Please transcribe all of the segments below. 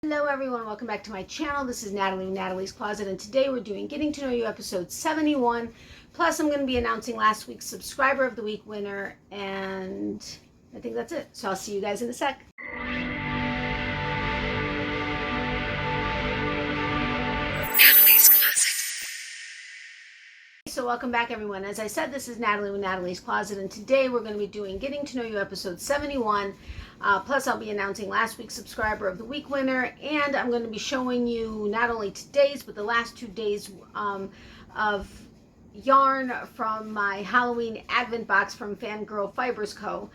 Hello everyone, welcome back to my channel. This is Natalie with Natalie's Closet, and today we're doing Getting to Know You episode 71. Plus I'm going to be announcing last week's Subscriber of the Week winner, and I think that's it. So I'll see you guys in a sec. Natalie's Closet. So welcome back everyone. As I said, this is Natalie with Natalie's Closet, and today we're going to be doing Getting to Know You episode 71. Plus I'll be announcing last week's Subscriber of the Week winner, and I'm going to be showing you not only today's but the last 2 days of yarn from my Halloween Advent box from Fangirl Fibers Co.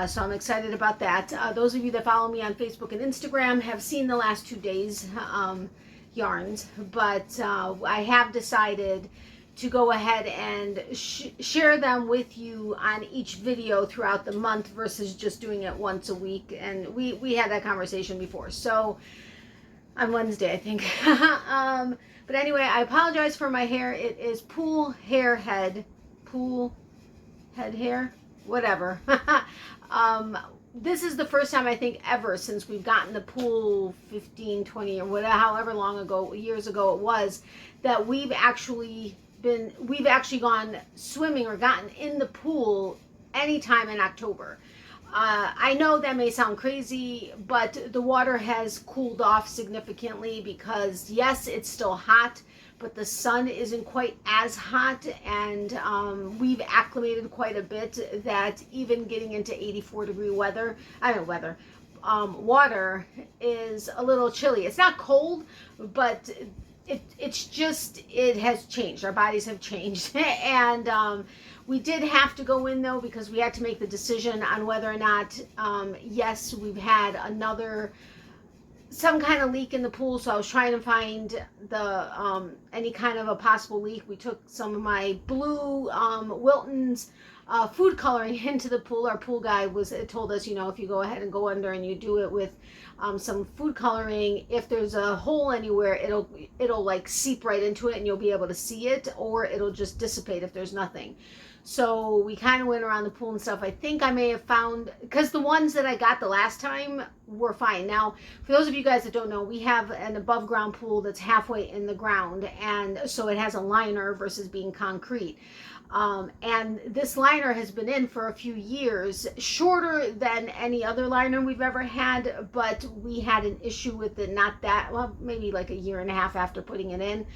So I'm excited about that. Those of you that follow me on Facebook and Instagram have seen the last 2 days yarns, but I have decided to go ahead and share them with you on each video throughout the month versus just doing it once a week. And we had that conversation before, so on Wednesday I think. But anyway, I apologize for my hair. It is pool head hair, whatever. This is the first time I think ever since we've gotten the pool 15, 20 or whatever, however long ago, years ago it was, that we've actually gone swimming or gotten in the pool anytime in October. I know that may sound crazy, but the water has cooled off significantly because yes, it's still hot, but the sun isn't quite as hot, and we've acclimated quite a bit that even getting into 84-degree water is a little chilly. It's not cold, but it's just, it has changed. Our bodies have changed. And we did have to go in though, because we had to make the decision on whether or not, yes, we've had some kind of leak in the pool. So I was trying to find any kind of a possible leak. We took some of my blue Wilton's food coloring into the pool. Our pool guy told us, you know, if you go ahead and go under and you do it with some food coloring, if there's a hole anywhere, it'll like seep right into it and you'll be able to see it, or it'll just dissipate if there's nothing. So we kind of went around the pool and stuff. I think I may have found, because the ones that I got the last time were fine. Now, for those of you guys that don't know, we have an above ground pool that's halfway in the ground, and so it has a liner versus being concrete. And this liner has been in for a few years, shorter than any other liner we've ever had, but we had an issue with it, maybe like a year and a half after putting it in.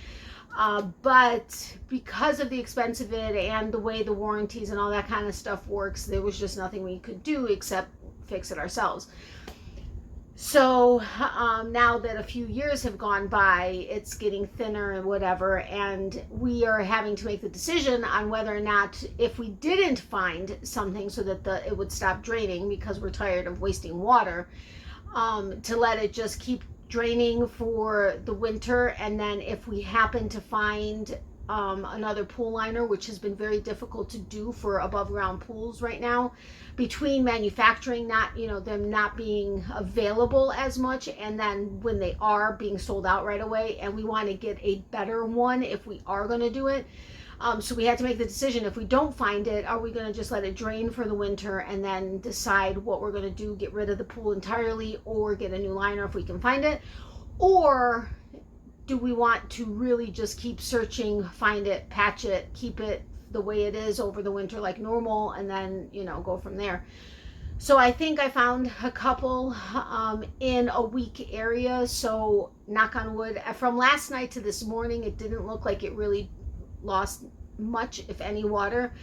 But because of the expense of it and the way the warranties and all that kind of stuff works, there was just nothing we could do except fix it ourselves. So now that a few years have gone by, it's getting thinner and whatever, and we are having to make the decision on whether or not, if we didn't find something so that it would stop draining, because we're tired of wasting water, to let it just keep draining for the winter. And then if we happen to find another pool liner, which has been very difficult to do for above ground pools right now, between manufacturing them not being available as much, and then when they are being sold out right away, and we want to get a better one if we are going to do it. So we had to make the decision, if we don't find it, are we going to just let it drain for the winter and then decide what we're going to do, get rid of the pool entirely, or get a new liner if we can find it? Or do we want to really just keep searching, find it, patch it, keep it the way it is over the winter like normal, and then, go from there? So I think I found a couple in a weak area. So knock on wood, from last night to this morning, it didn't look like it really lost much, if any, water.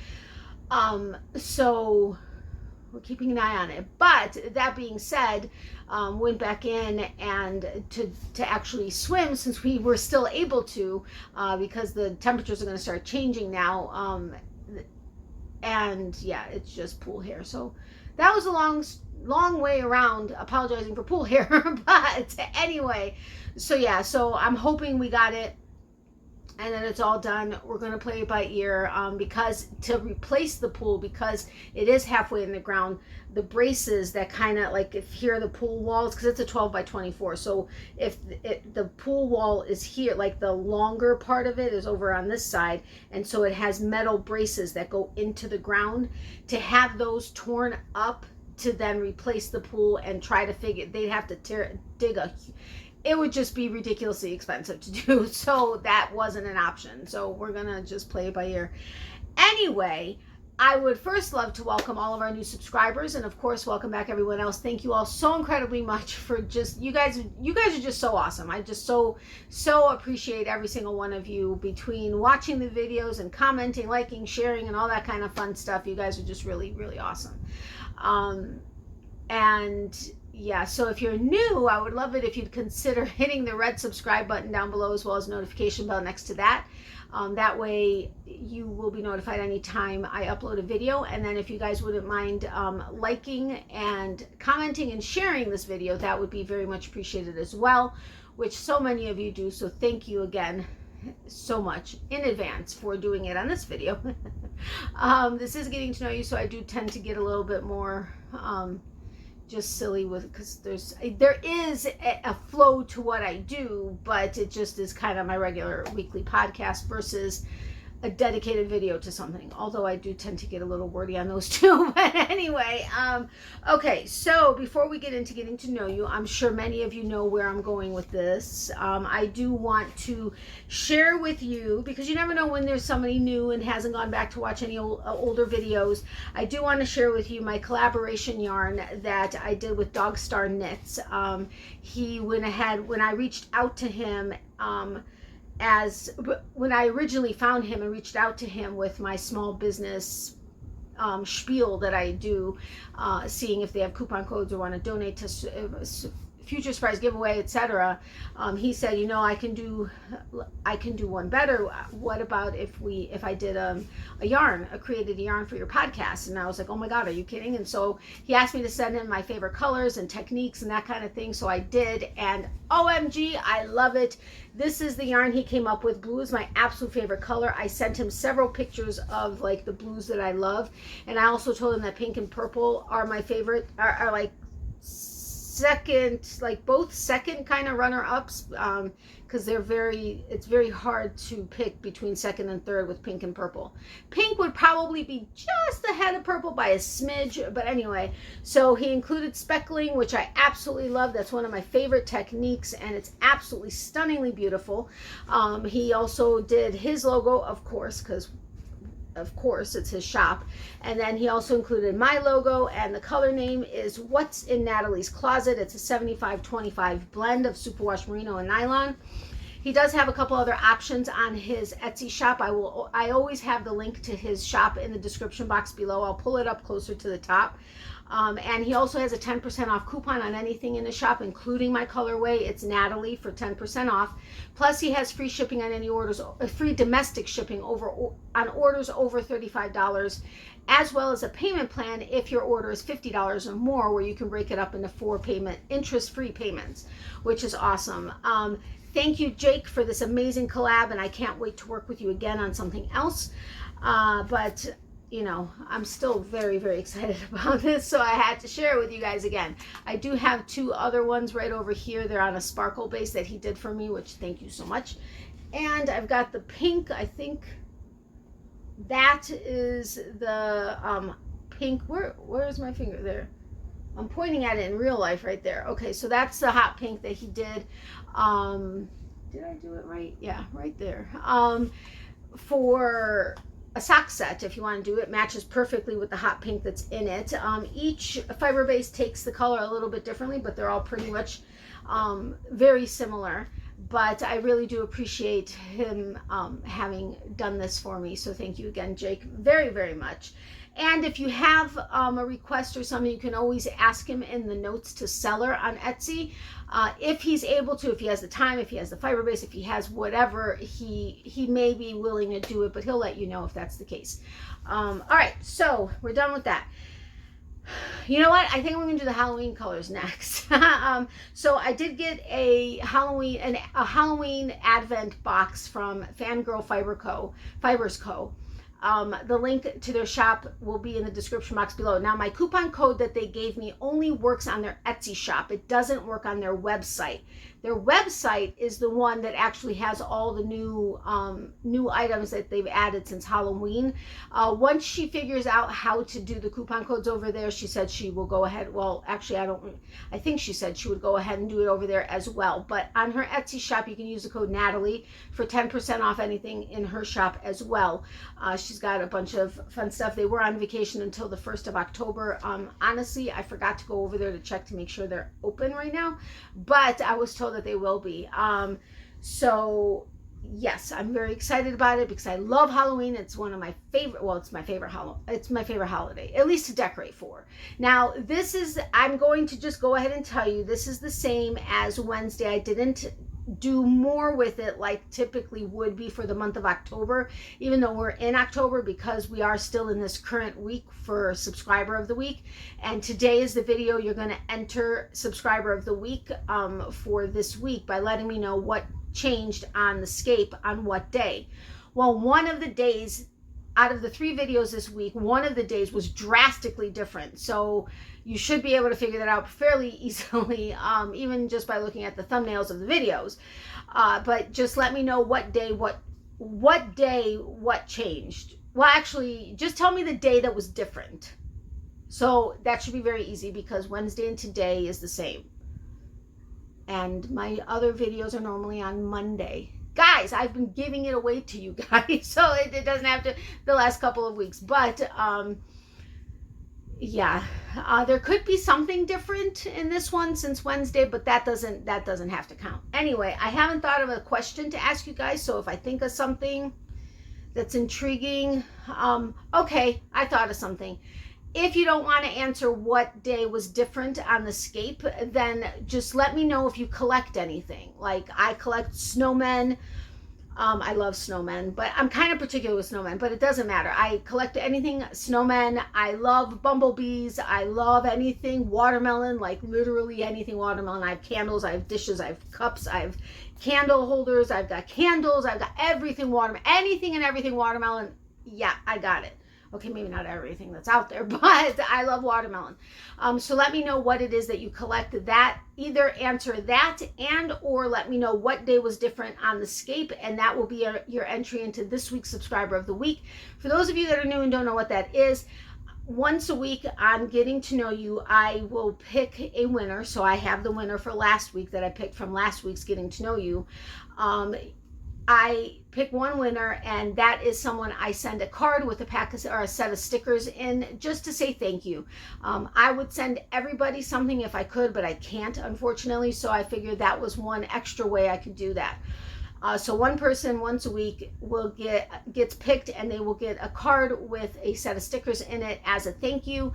So we're keeping an eye on it. But that being said, went back in and to actually swim, since we were still able to, because the temperatures are going to start changing now. And yeah, it's just pool hair. So that was a long way around apologizing for pool hair. But anyway, so yeah, so I'm hoping we got it and then it's all done. We're going to play it by ear, because to replace the pool, because it is halfway in the ground, the braces that kind of like, if here are the pool walls, because it's a 12 by 24, so if the pool wall is here, like the longer part of it is over on this side, and so it has metal braces that go into the ground, to have those torn up to then replace the pool and try to figure, they'd have to dig it would just be ridiculously expensive to do. So that wasn't an option. So we're going to just play it by ear. Anyway, I would first love to welcome all of our new subscribers, and of course, welcome back everyone else. Thank you all so incredibly much for just, you guys are just so awesome. I just so appreciate every single one of you, between watching the videos and commenting, liking, sharing, and all that kind of fun stuff. You guys are just really, really awesome. And yeah, so if you're new, I would love it if you'd consider hitting the red subscribe button down below, as well as notification bell next to that. That way you will be notified anytime I upload a video. And then if you guys wouldn't mind liking and commenting and sharing this video, that would be very much appreciated as well, which so many of you do. So thank you again so much in advance for doing it on this video. This is getting to know you, so I do tend to get a little bit more just silly with, because there is a flow to what I do, but it just is kind of my regular weekly podcast versus a dedicated video to something, although I do tend to get a little wordy on those too. But anyway, okay, so before we get into getting to know you, I'm sure many of you know where I'm going with this. I do want to share with you, because you never know when there's somebody new and hasn't gone back to watch any older videos. I do want to share with you my collaboration yarn that I did with Dog Star Knits. He went ahead, when I reached out to him, when I originally found him and reached out to him with my small business spiel that I do, seeing if they have coupon codes or want to donate to future surprise giveaway, etc. He said, you know, I can do one better. What about if I did created a yarn for your podcast? And I was like, oh my God, are you kidding? And so he asked me to send him my favorite colors and techniques and that kind of thing. So I did, and OMG, I love it. This is the yarn he came up with. Blue is my absolute favorite color. I sent him several pictures of like the blues that I love, and I also told him that pink and purple are my favorite, are like second, like both second kind of runner-ups, because it's very hard to pick between second and third with pink and purple. Pink would probably be just ahead of purple by a smidge, but anyway. So he included speckling, which I absolutely love. That's one of my favorite techniques, and it's absolutely stunningly beautiful. He also did his logo, of course, because of course it's his shop, and then he also included my logo, and the color name is What's in Natalie's Closet. It's a 75-25 blend of superwash merino and nylon. He does have a couple other options on his Etsy shop. I always have the link to his shop in the description box below. I'll pull it up closer to the top. And he also has a 10% off coupon on anything in his shop, including my colorway. It's Natalie for 10% off. Plus, he has free shipping on any orders, free domestic shipping on orders over $35, as well as a payment plan if your order is $50 or more, where you can break it up into 4 interest-free payments, which is awesome. Thank you, Jake, for this amazing collab, and I can't wait to work with you again on something else. But you know, I'm still very, very excited about this, so I had to share it with you guys again. I do have 2 other ones right over here. They're on a sparkle base that he did for me, which thank you so much. And I've got the pink. I think that is the pink. Where's my finger? There. I'm pointing at it in real life right there. Okay, so that's the hot pink that he did. Did I do it right? Yeah, right there. For a sock set, if you want to do it, matches perfectly with the hot pink that's in it. Each fiber base takes the color a little bit differently, but they're all pretty much very similar. But I really do appreciate him having done this for me. So thank you again, Jake, very, very much. And if you have a request or something, you can always ask him in the notes to seller on Etsy. If he's able to, if he has the time, if he has the fiber base, if he has whatever, he may be willing to do it, but he'll let you know if that's the case. All right, so we're done with that. You know what? I think we're going to do the Halloween colors next. So I did get a Halloween Advent box from Fangirl Fibers Co. The link to their shop will be in the description box below. Now, my coupon code that they gave me only works on their Etsy shop. It doesn't work on their website. Their website is the one that actually has all the new items that they've added since Halloween. Once she figures out how to do the coupon codes over there, she said she will go ahead. Well, actually, I think she said she would go ahead and do it over there as well. But on her Etsy shop, you can use the code Natalie for 10% off anything in her shop as well. She's got a bunch of fun stuff. They were on vacation until the 1st of October. Honestly, I forgot to go over there to check to make sure they're open right now, but I was told that they will be. So yes, I'm very excited about it because I love Halloween. It's one of my favorite, well, it's my favorite holiday, at least to decorate for. Now, I'm going to just go ahead and tell you, this is the same as Wednesday. I didn't do more with it like typically would be for the month of October, even though we're in October, because we are still in this current week for subscriber of the week. And today is the video you're going to enter subscriber of the week for this week by letting me know what changed on the scape on what day. Well, one of the days out of the 3 videos this week, one of the days was drastically different. So you should be able to figure that out fairly easily, even just by looking at the thumbnails of the videos. But just let me know what day, what changed. Well, actually, just tell me the day that was different. So that should be very easy because Wednesday and today is the same. And my other videos are normally on Monday. Guys, I've been giving it away to you guys, so it doesn't have to the last couple of weeks. But yeah, there could be something different in this one since Wednesday, but that doesn't have to count. Anyway, I haven't thought of a question to ask you guys, so if I think of something that's intriguing, okay, I thought of something. If you don't want to answer what day was different on the scape, then just let me know if you collect anything. Like, I collect snowmen. I love snowmen, but I'm kind of particular with snowmen, but it doesn't matter. I collect anything snowmen. I love bumblebees. I love anything watermelon, like literally anything watermelon. I have candles, I have dishes, I have cups, I have candle holders, I've got candles, I've got everything watermelon, anything and everything watermelon. Yeah, I got it. Okay, maybe not everything that's out there, but I love watermelon. So let me know what it is that you collect. That either answer that and or let me know what day was different on the scape, and that will be your entry into this week's subscriber of the week. For those of you that are new and don't know what that is, once a week on Getting to Know You, I will pick a winner. So I have the winner for last week that I picked from last week's Getting to Know You. I pick one winner, and that is someone I send a card with a pack of, or a set of stickers in, just to say thank you. I would send everybody something if I could, but I can't, unfortunately, so I figured that was one extra way I could do that. So one person once a week gets picked, and they will get a card with a set of stickers in it as a thank you.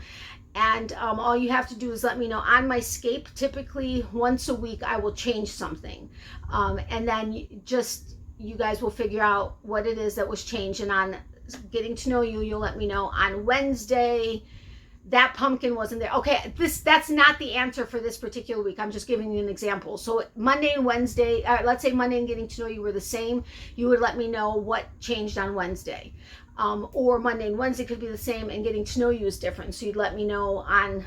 And all you have to do is let me know on my scape. Typically once a week I will change something, and then you guys will figure out what it is that was changed. And on Getting to Know You, you'll let me know on Wednesday that pumpkin wasn't there. Okay, that's not the answer for this particular week. I'm just giving you an example. So Monday and Wednesday, let's say Monday and Getting to Know You were the same. You would let me know what changed on Wednesday. Or Monday and Wednesday could be the same and Getting to Know You is different. So you'd let me know on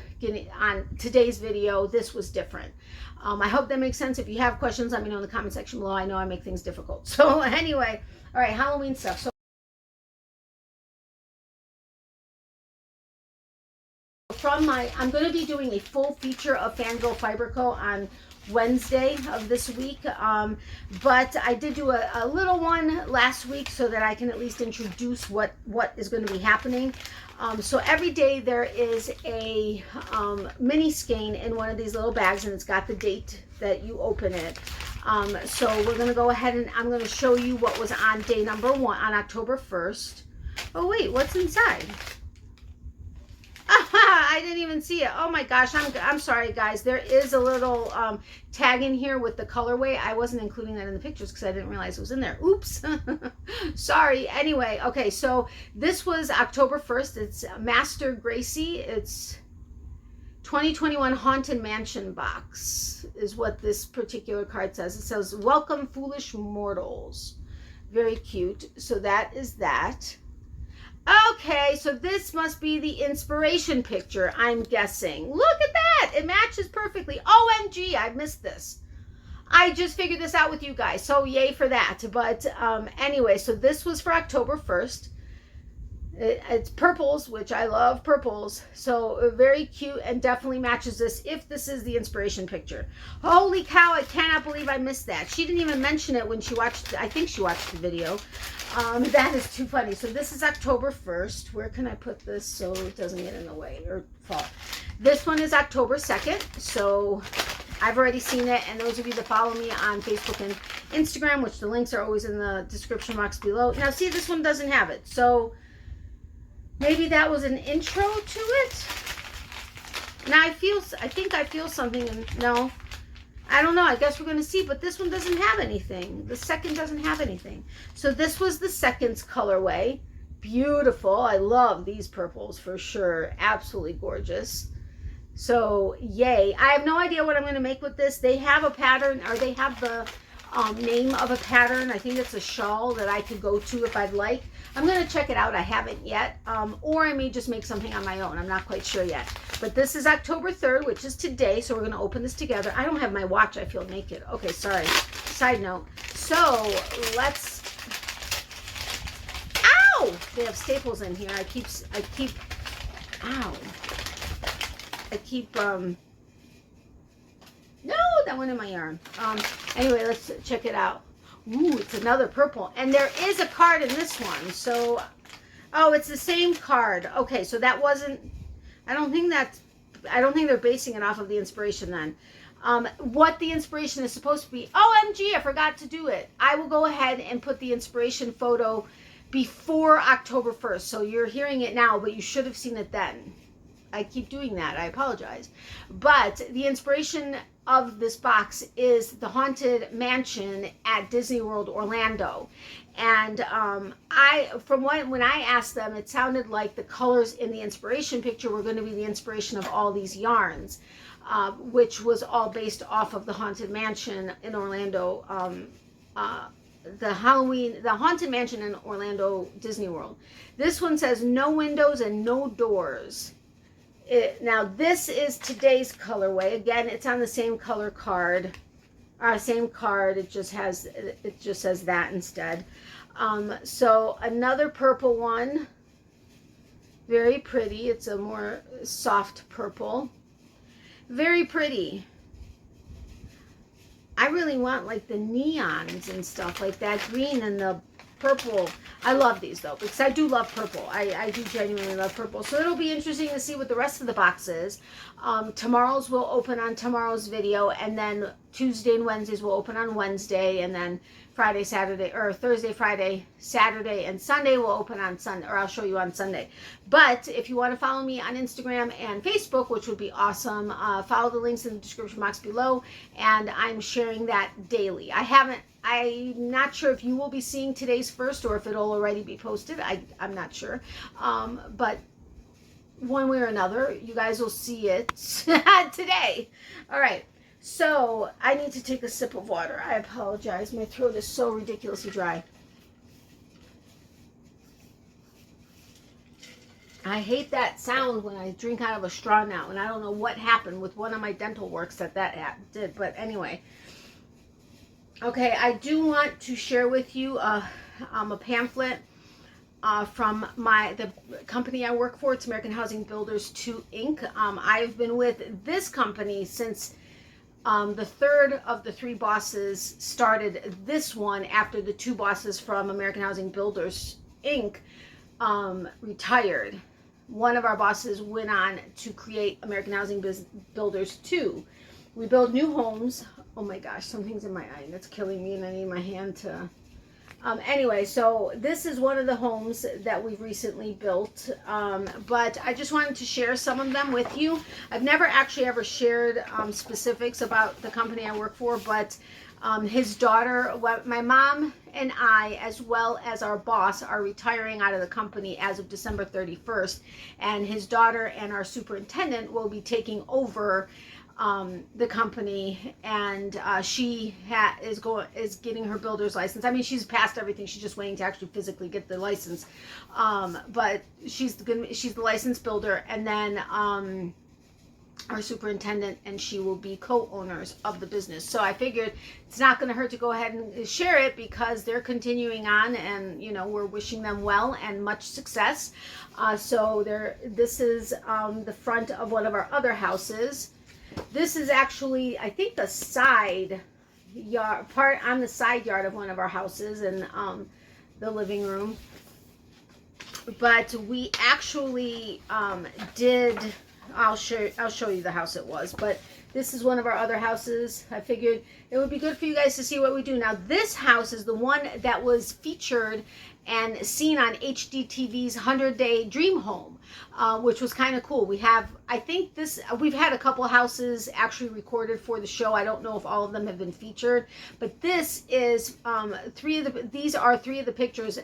today's video, this was different. I hope that makes sense. If you have questions, let me know in the comment section below. I know I make things difficult. So anyway, all right, Halloween stuff. So I'm going to be doing a full feature of Fangirl Fiber Co. on Wednesday of this week, but I did do a little one last week so that I can at least introduce what is going to be happening. So every day there is a mini skein in one of these little bags, and it's got the date that you open it. So we're going to go ahead and I'm going to show you what was on day number 1 on October 1st. Oh wait, what's inside? I didn't even see it. Oh my gosh, I'm sorry guys. There is a little tag in here with the colorway. I wasn't including that in the pictures because I didn't realize it was in there. Oops. Sorry. Anyway, okay, so this was October 1st. It's Master Gracie. It's 2021 Haunted Mansion box is what this particular card says. It says, "Welcome, foolish mortals." Very cute. So that is that. Okay, so this must be the inspiration picture, I'm guessing. Look at that. It matches perfectly. OMG, I missed this. I just figured this out with you guys, so yay for that. But anyway, so this was for October 1st. It's purples, which I love purples, so very cute and definitely matches this if this is the inspiration picture. Holy cow, I cannot believe I missed that. She didn't even mention it when she watched, I think she watched the video. That is too funny. So this is October 1st. Where can I put this so it doesn't get in the way or fall? This one is October 2nd, so I've already seen it, and those of you that follow me on Facebook and Instagram, which the links are always in the description box below. Now see, this one doesn't have it, so maybe that was an intro to it. Now I think I feel something, and no, I don't know. I guess we're going to see, but this one doesn't have anything. The second doesn't have anything. So this was the second's colorway. Beautiful. I love these purples for sure. Absolutely gorgeous. So yay. I have no idea what I'm going to make with this. They have a pattern, or they have the name of a pattern. I think it's a shawl that I could go to if I'd like. I'm going to check it out. I haven't yet. Or I may just make something on my own. I'm not quite sure yet. But this is October 3rd, which is today. So we're going to open this together. I don't have my watch. I feel naked. Okay, sorry. Side note. So let's... Ow! They have staples in here. Ow. No, that went in my yarn. Anyway, let's check it out. Ooh, it's another purple. And there is a card in this one. So, oh, it's the same card. Okay, so that wasn't, I don't think they're basing it off of the inspiration then. What the inspiration is supposed to be. OMG, I forgot to do it. I will go ahead and put the inspiration photo before October 1st. So you're hearing it now, but you should have seen it then. I keep doing that. I apologize. But the inspiration of this box is the Haunted Mansion at Disney World Orlando. And when I asked them, it sounded like the colors in the inspiration picture were going to be the inspiration of all these yarns, which was all based off of the Haunted Mansion in Orlando, the Haunted Mansion in Orlando Disney World. This one says no windows and no doors. Now this is today's colorway. Again, it's on the same color card, same card. It just says that instead. So another purple one, very pretty. It's a more soft purple, very pretty. I really want like the neons and stuff like that, green and the purple. I love these though, because I do love purple. I do genuinely love purple. So it'll be interesting to see what the rest of the box is. Tomorrow's will open on tomorrow's video, and then Tuesday and Wednesdays will open on Wednesday, and then Friday, Saturday, or Thursday, Friday, Saturday, and Sunday will open on Sunday, or I'll show you on Sunday. But if you want to follow me on Instagram and Facebook, which would be awesome, follow the links in the description box below, and I'm sharing that daily. I'm not sure if you will be seeing today's first or if it'll already be posted. I'm not sure. But one way or another, you guys will see it today. All right. So I need to take a sip of water. I apologize. My throat is so ridiculously dry. I hate that sound when I drink out of a straw now, and I don't know what happened with one of my dental works that did. But anyway. Okay, I do want to share with you a pamphlet from the company I work for. It's American Housing Builders 2 Inc. I've been with this company since the third of the three bosses started this one after the two bosses from American Housing Builders Inc. Retired. One of our bosses went on to create American Housing Builders 2. We build new homes. Oh my gosh, something's in my eye and it's killing me, and I need my hand to... Anyway, so this is one of the homes that we've recently built, but I just wanted to share some of them with you. I've never actually ever shared specifics about the company I work for, but his daughter, my mom and I, as well as our boss, are retiring out of the company as of December 31st, and his daughter and our superintendent will be taking over the company, and she is getting her builder's license. I mean, she's passed everything. She's just waiting to actually physically get the license. But she's the licensed builder, and then our superintendent, and she will be co-owners of the business. So I figured it's not going to hurt to go ahead and share it, because they're continuing on, and you know, we're wishing them well and much success. This is the front of one of our other houses. This is actually, I think, the side yard part on the side yard of one of our houses, and the living room. But we actually did. I'll show you the house it was, but this is one of our other houses. I figured it would be good for you guys to see what we do. Now, this house is the one that was featured and seen on HGTV's 100-Day Dream Home, which was kind of cool. We have, I think we've had a couple houses actually recorded for the show. I don't know if all of them have been featured, but this is these are three of the pictures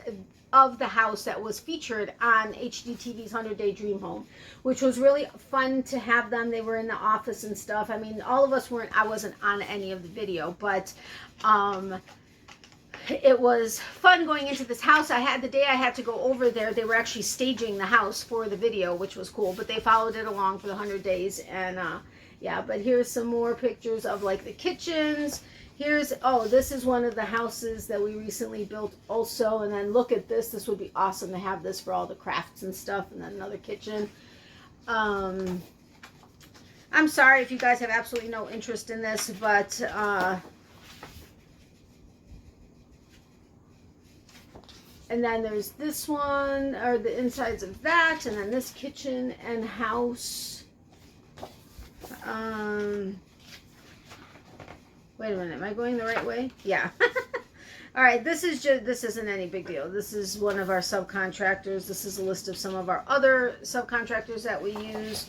of the house that was featured on HGTV's 100-Day Dream Home, which was really fun to have them. They were in the office and stuff. I mean, all of us weren't, I wasn't on any of the video, but it was fun going into this house. The day I had to go over there, they were actually staging the house for the video, which was cool, but they followed it along for the 100 days. And yeah, but here's some more pictures of like the kitchens. This is one of the houses that we recently built also. And then look at this. This would be awesome to have this for all the crafts and stuff. And then another kitchen. I'm sorry if you guys have absolutely no interest in this, but and then there's this one, or the insides of that, and then this kitchen and house. Wait a minute, am I going the right way? Yeah. All right, this isn't any big deal. This is one of our subcontractors. This is a list of some of our other subcontractors that we use.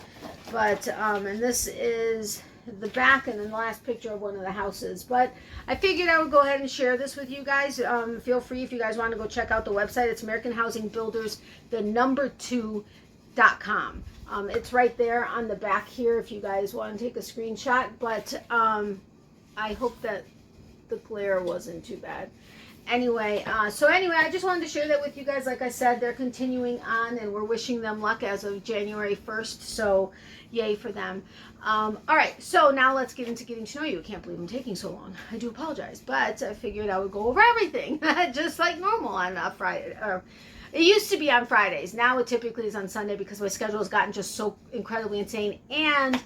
But, and this is the back and then the last picture of one of the houses. But I figured I would go ahead and share this with you guys. Feel free if you guys want to go check out the website. It's American Housing Builders, the number 2.com. It's right there on the back here if you guys want to take a screenshot. But I hope that the glare wasn't too bad. Anyway, I just wanted to share that with you guys. Like I said, they're continuing on, and we're wishing them luck as of January 1st. So, yay for them. All right, so now let's get into getting to know you. I can't believe I'm taking so long. I do apologize, but I figured I would go over everything just like normal on Friday. It used to be on Fridays. Now it typically is on Sunday because my schedule has gotten just so incredibly insane. And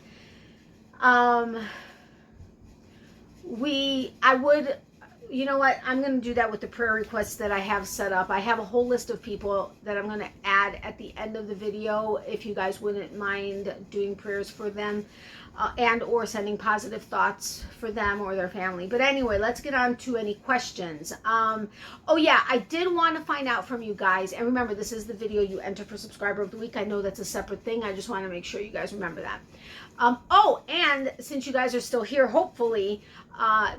you know what, I'm going to do that with the prayer requests that I have set up. I have a whole list of people that I'm going to add at the end of the video, if you guys wouldn't mind doing prayers for them, and or sending positive thoughts for them or their family. But anyway, let's get on to any questions. Oh yeah, I did want to find out from you guys, and remember, this is the video you enter for subscriber of the week. I know that's a separate thing. I just want to make sure you guys remember that. And since you guys are still here, hopefully,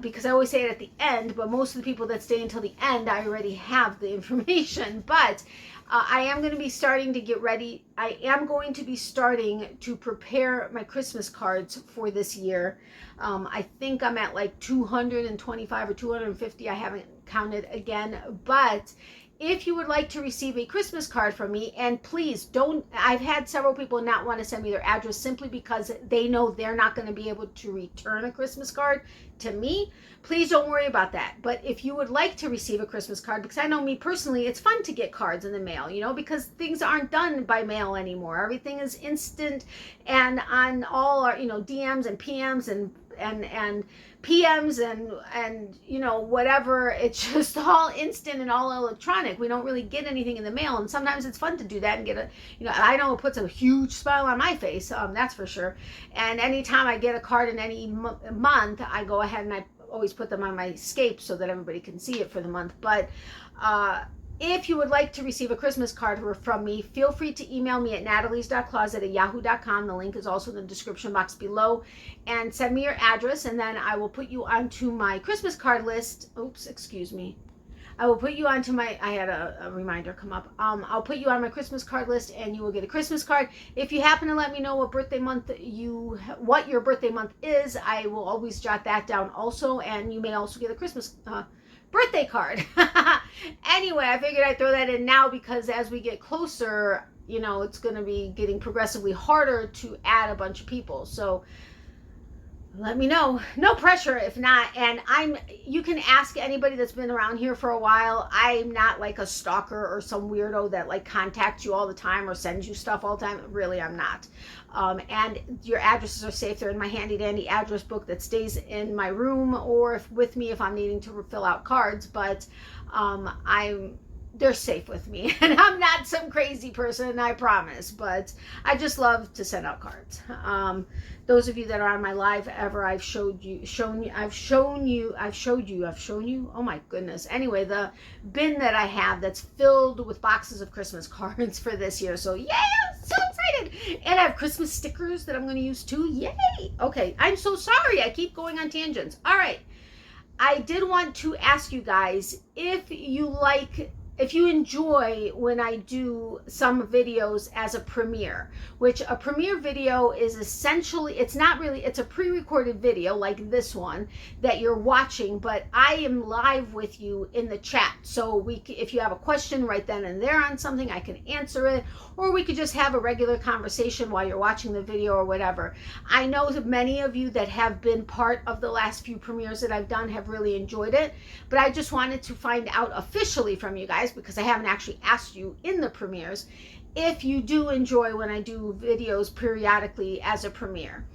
because I always say it at the end, but most of the people that stay until the end, I already have the information. But I am going to be starting to get ready. I am going to be starting to prepare my Christmas cards for this year. I think I'm at like 225 or 250. I haven't counted again, but if you would like to receive a Christmas card from me, and please don't, I've had several people not want to send me their address simply because they know they're not going to be able to return a Christmas card to me. Please don't worry about that. But if you would like to receive a Christmas card, because I know me personally, it's fun to get cards in the mail, you know, because things aren't done by mail anymore. Everything is instant, and on all our, you know, DMs and PMs and PMs and you know, whatever, it's just all instant and all electronic. We don't really get anything in the mail, and sometimes it's fun to do that and get a, you know, I know it puts a huge smile on my face, that's for sure. And anytime I get a card in any month, I go ahead and I always put them on my scape so that everybody can see it for the month. But if you would like to receive a Christmas card from me, feel free to email me at natalies.closet@yahoo.com. The link is also in the description box below. And send me your address, and then I will put you onto my Christmas card list. Oops, excuse me. I will put you onto my, I had a reminder come up. I'll put you on my Christmas card list, and you will get a Christmas card. If you happen to let me know what what your birthday month is, I will always jot that down also, and you may also get a Christmas birthday card. Anyway, I figured I'd throw that in now because as we get closer, you know, it's going to be getting progressively harder to add a bunch of people. So let me know. No pressure if not. And you can ask anybody that's been around here for a while. I'm not like a stalker or some weirdo that like contacts you all the time or sends you stuff all the time. Really, I'm not. And your addresses are safe. They're in my handy dandy address book that stays in my room or with me if I'm needing to fill out cards. But they're safe with me, and I'm not some crazy person, I promise, but I just love to send out cards. Those of you that are on my live ever, I've showed you, oh my goodness. Anyway, the bin that I have that's filled with boxes of Christmas cards for this year. So yeah, I'm so excited. And I have Christmas stickers that I'm going to use too. Yay. Okay. I'm so sorry. I keep going on tangents. All right. I did want to ask you guys if you enjoy when I do some videos as a premiere, which a premiere video is essentially, it's a pre-recorded video like this one that you're watching, but I am live with you in the chat. So if you have a question right then and there on something, I can answer it, or we could just have a regular conversation while you're watching the video or whatever. I know that many of you that have been part of the last few premieres that I've done have really enjoyed it, but I just wanted to find out officially from you guys, because I haven't actually asked you in the premieres, if you do enjoy when I do videos periodically as a premiere.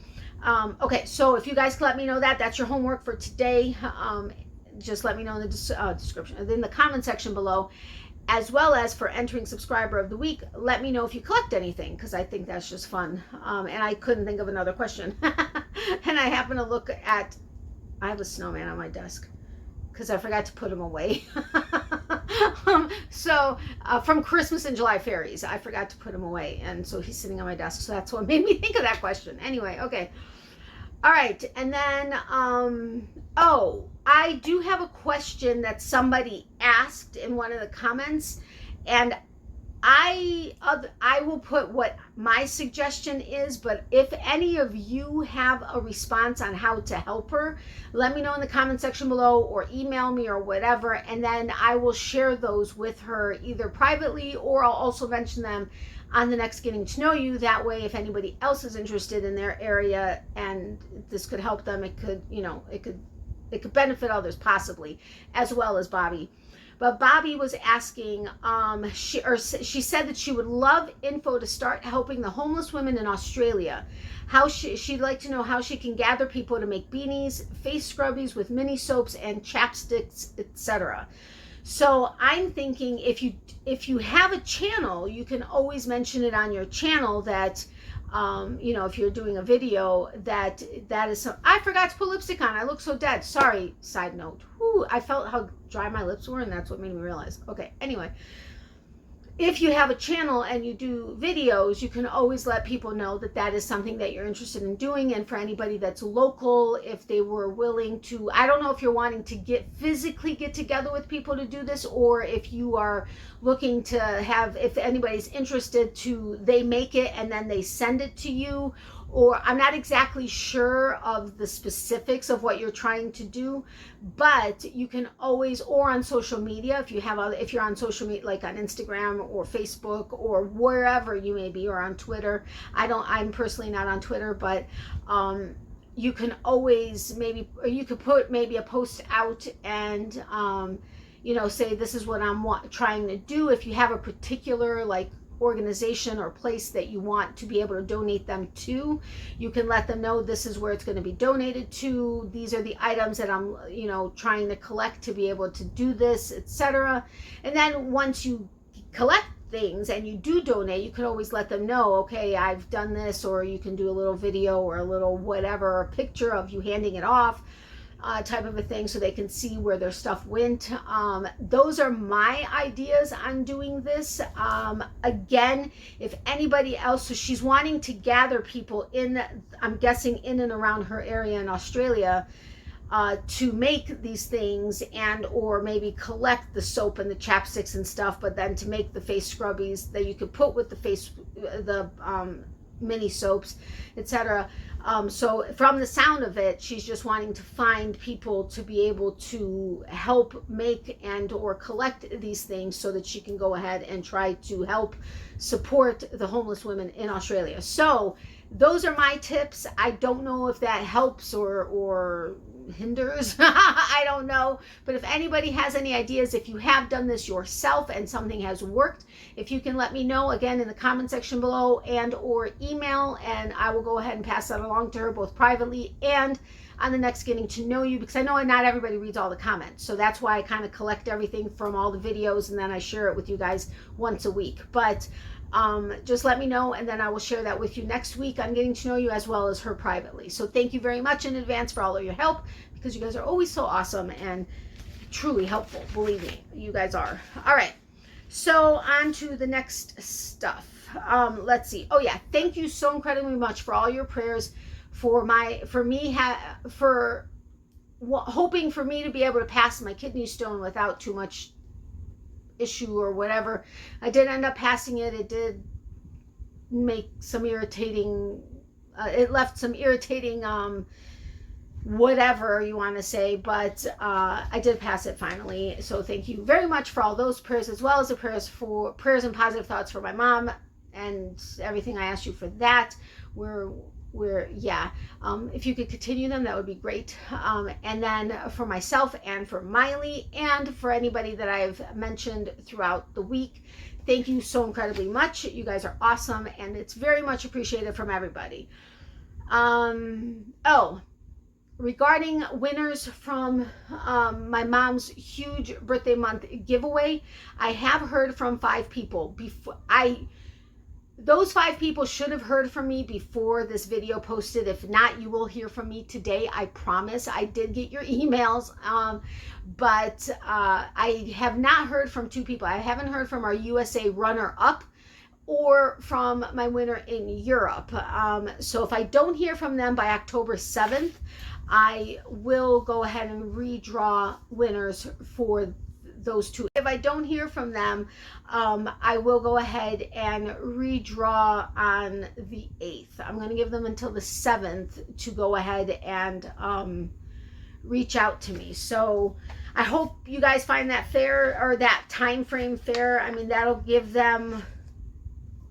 Okay, so if you guys can let me know that's your homework for today. Just let me know in the description, in the comment section below, as well as for entering subscriber of the week. Let me know if you collect anything, because I think that's just fun. And I couldn't think of another question. And I happen to look at, I have a snowman on my desk because I forgot to put him away. From Christmas and July fairies, I forgot to put him away, and so he's sitting on my desk. So that's what made me think of that question. Anyway, okay. All right, and then I do have a question that somebody asked in one of the comments, and I will put what my suggestion is, but if any of you have a response on how to help her, let me know in the comment section below or email me or whatever, and then I will share those with her either privately, or I'll also mention them on the next Getting to Know You. That way, if anybody else is interested in their area and this could help them, it could, it could benefit others possibly, as well as Bobby. But Bobby was asking, she said that she would love info to start helping the homeless women in Australia. She'd like to know how she can gather people to make beanies, face scrubbies with mini soaps and chapsticks, etc. So I'm thinking if you have a channel, you can always mention it on your channel that, if you're doing a video that is I forgot to put lipstick on. I look so dead. Sorry. Side note. Whew, I felt how dry my lips were, and that's what made me realize. Okay. Anyway, if you have a channel and you do videos, you can always let people know that is something that you're interested in doing. And for anybody that's local, if they were willing to, I don't know if you're wanting to physically get together with people to do this, or if you are looking to have, if anybody's interested they make it and then they send it to you, or I'm not exactly sure of the specifics of what you're trying to do, but you can always, or on social media, if you're on social media, like on Instagram or Facebook or wherever you may be, or on Twitter. I'm personally not on Twitter, but you can always you could put maybe a post out and say this is what I'm trying to do. If you have a particular organization or place that you want to be able to donate them to, you can let them know this is where it's going to be donated to. These are the items that I'm trying to collect to be able to do this, etc. And then once you collect things and you do donate, you can always let them know, okay, I've done this, or you can do a little video or a little whatever, a picture of you handing it off, type of a thing, so they can see where their stuff went. Those are my ideas on doing this. Again, if anybody else, so she's wanting to gather people I'm guessing in and around her area in Australia, to make these things, and or maybe collect the soap and the chapsticks and stuff, but then to make the face scrubbies that you could put with the mini soaps, etc. So from the sound of it, she's just wanting to find people to be able to help make and or collect these things so that she can go ahead and try to help support the homeless women in Australia. So those are my tips. I don't know if that helps or hinders. I don't know. But if anybody has any ideas, if you have done this yourself and something has worked, if you can let me know again in the comment section below and or email, and I will go ahead and pass that along to her both privately and on the next Getting to Know You, because I know not everybody reads all the comments. So that's why I kind of collect everything from all the videos and then I share it with you guys once a week. But just let me know, and then I will share that with you next week on Getting to Know You, as well as her privately. So thank you very much in advance for all of your help, because you guys are always so awesome and truly helpful. Believe me, you guys are. All right, so on to the next stuff. Let's see. Oh yeah, thank you so incredibly much for all your prayers for hoping for me to be able to pass my kidney stone without too much issue or whatever. I did end up passing it. It did make some irritating, it left some irritating whatever you want to say, but I did pass it finally. So thank you very much for all those prayers, as well as the prayers and positive thoughts for my mom and everything I asked you for that. If you could continue them, that would be great. And then for myself and for Miley and for anybody that I've mentioned throughout the week, thank you so incredibly much. You guys are awesome, and it's very much appreciated from everybody. Regarding winners from my mom's huge birthday month giveaway, I have heard from 5 people. Those 5 people should have heard from me before this video posted. If not, you will hear from me today. I promise. I did get your emails, but I have not heard from 2 people. I haven't heard from our USA runner-up or from my winner in Europe. So if I don't hear from them by October 7th, I will go ahead and redraw winners for those 2. If I don't hear from them, I will go ahead and redraw on the 8th. I'm going to give them until the 7th to go ahead and reach out to me. So I hope you guys find that fair, or that time frame fair. I mean, that'll give them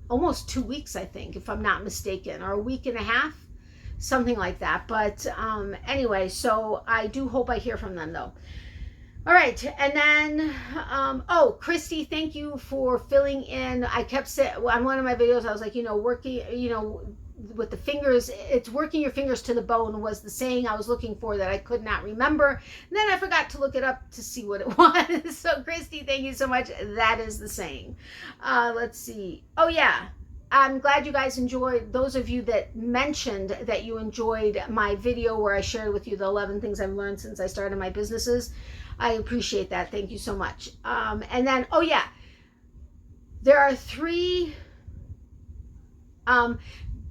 almost 2 weeks, I think, if I'm not mistaken, or a week and a half, something like that. But anyway, so I do hope I hear from them though. All right, and then, Christy, thank you for filling in. I kept saying on one of my videos, I was like, working, with the fingers, it's working your fingers to the bone was the saying I was looking for that I could not remember. And then I forgot to look it up to see what it was. So, Christy, thank you so much. That is the saying. Let's see. Oh, yeah. I'm glad you guys enjoyed, those of you that mentioned that you enjoyed my video where I shared with you the 11 things I've learned since I started my businesses. I appreciate that. Thank you so much. And then, there are 3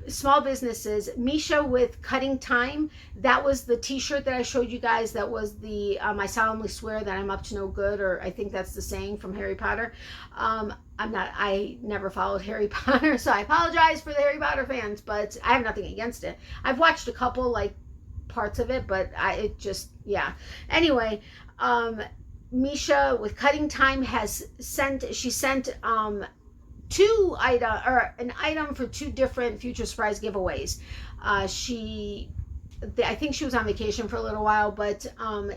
small businesses. Misha with Cutting Time, that was the t-shirt that I showed you guys. That was the I solemnly swear that I'm up to no good, or I think that's the saying from Harry Potter. I never followed Harry Potter, so I apologize for the Harry Potter fans, but I have nothing against it. I've watched a couple parts of it, but anyway, Misha with Cutting Time sent an item for 2 different Future Surprise giveaways. I think she was on vacation for a little while, but